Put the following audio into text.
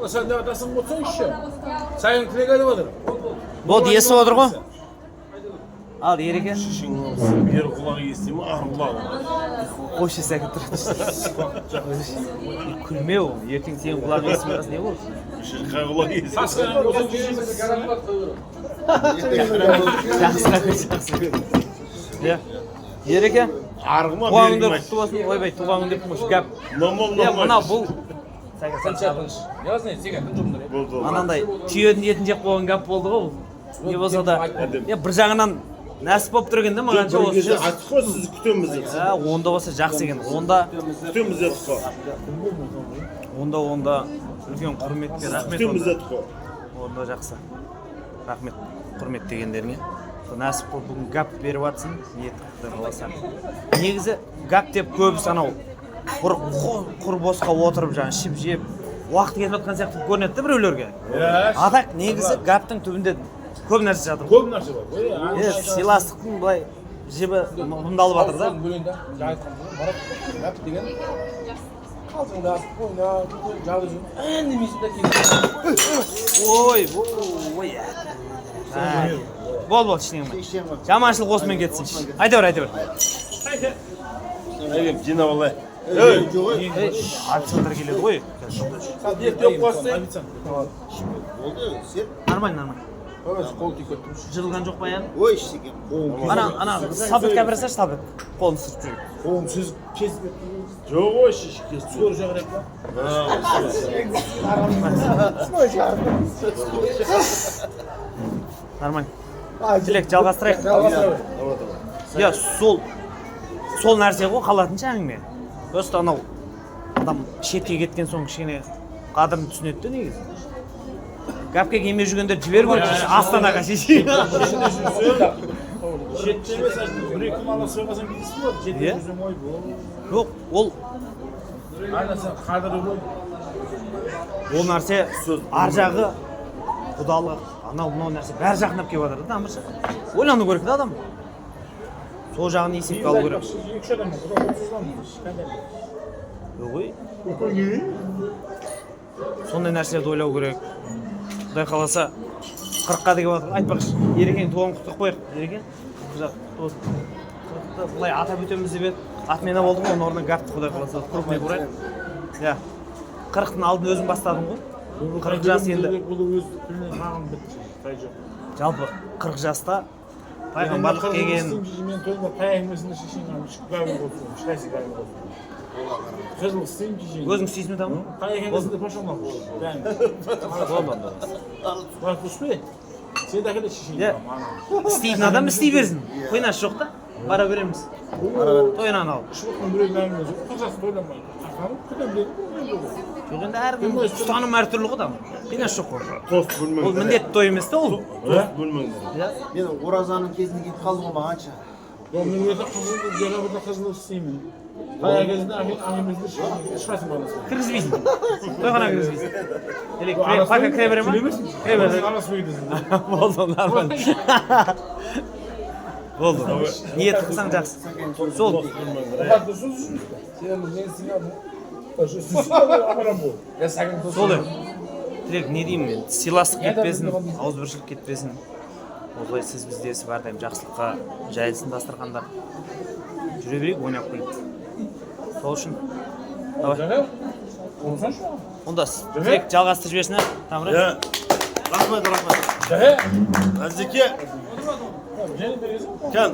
Sen de atasın mutsun işi. Sayın Tülegali vardır. Bu diyesi olur mu? Al yerike. Bir kulağı yesin mi? Allah. Hoş ise Külme o. Erken senin kulağın esmi arası ne olur? Şirka kulağı yesin. Saçlarını uzun çizgisi. Ya. Yerike. Argıma Tuğanın da kutlu olsun. Oybay tuğanın da kutmuş gap. Ya bana bu. Sen çarpınış. Yaz ne? Sen yapın Anандай tүйөдүн етін жеп қойған гап болды ғой бұл. Не болса да бір жағынан нәсіп болып тұр екен да маған Çok güzel. Açık ol sizi kütüğümüz etsin. Онда болса жақсы екен. Онда Kütüğümüz etsin. онда үлкен құрметке рахмет. Kütüğümüz etsin. Онда жақсы. Рахмет құрмет дегендеріңе. Нәсіп болып бүгін гап беріп жатсың. Ниет құдай қаласа. Негізі гап деп көбісі анау құр босқа отырып жаңа ішіп жеп уақыт кетіп жатқан сияқты көрінеді да біреулерге. Атақ негізі гаптың түбінде көп нәрсе жатыр. Көп нәрсе бар. Сыйластықтың былай жібі мұндалып жатыр да. Бөлінде жайытқан барат гап деген қалжыңда ойна жалғыз әңгімесінде келеді. Ой. Бол ішінен жаманшылық осымен кетсінші. Айта бер. Әйгем жинап алай. Официанттар келеді ғой. Нормально. Қол тиіп кетті. Жырылған жоқ па яғни? Ой, iştekim. Ана сабетке берсеш сабет. Қолын сырып жүр. Қолым сіз kesіп кетті. Жоқ ой, шешіп kesіп. Скоро жағырайық па? Нормально. Тілек жалғастырайық. Я сол нәрсе ғой қалатынша әңгіме. Просто анау адам шетке кеткен соң кішкене қадірін түсінеді де негізі. Гапке келмей жүргендер жіберіп өтті Астанаға шешейін. Шетте емес, бір-екі мала сойғасан кетесің ғой. Шетте жүрсің ой бұл. Жоқ, ол Айнасы қадірі ғой. ол нәрсе ар жағы құдалық, анау нәрсе бәрі жақындап келіп жатыр да тамырша. Ойлану керек та адам. Сол жағын есепке алу керек. Екі адам құда 30-дан Ой. Сондай нәрселерді ойлау керек. Құдай қаласа 40-қа деген жатыр. Айтпақшы, Ерекең туған құттық қояйық. Ереке? Құттықты бұлай атап өтеміз деп еді. Атмена болдың ғой, оның орнына гапты құдай қаласа. Крупный бұрайық. Я. 40-тың алдын өзің бастадың ғой. 40 жас енді. Бұл өз тіліне маған бітті. Жалпы 40 жаста пайғамбарлық келген. Мен тойма таяғымесінде шешейін ғайын болсын. Шайсы ғайын болсын. Қызыл істейм жейін. Өзің істейсің бе тамы? Таяғымесінде пашамақ. Болды. Бар күшпе? Сен дәкеле шешейін. Істейтін адам істей берсін. Қойнасы жоқ та? Бара береміз. Тойынан ал. Шыбықтың біреуін әңгіме жоқ. Қызасы тойламайды. Қақанып, күтем деді. Жоқ енді әркім ұстаным әртүрлі ғой да. Қинасы жоқ қой. Тост бөлмеңдер. Ол міндетті той емес та ол. Тост бөлмеңдер. Мен оразаның кезінде кетіп қалдым ғой мағанша. Мен өте қызылды, жәрабырда қызылды істеймін. Қая кезінде аңымызды шығасың бағынасың. Кіргізбейсің. Тойғана кіргізбейсің. Пака кіре бере ма? Кіре бере. Арасы өйдесің. Болды, нормально. Болды. Ниет қылсаң жақсы. Сол. Сол ем. Тілек, не деймін мен? Сыйластық кетпесін, ауызбіршілік кетпесін. Осылай сіз біздесі бардайым жақсылыққа жайылсын дастархандар. Жүре берейік, ойнап қойып. Сол үшін. Давай. Онда тілек жалғастырып жіберсін, Тамыр. Рахмет. Жағы? Әзеке. Және бересің? Кән.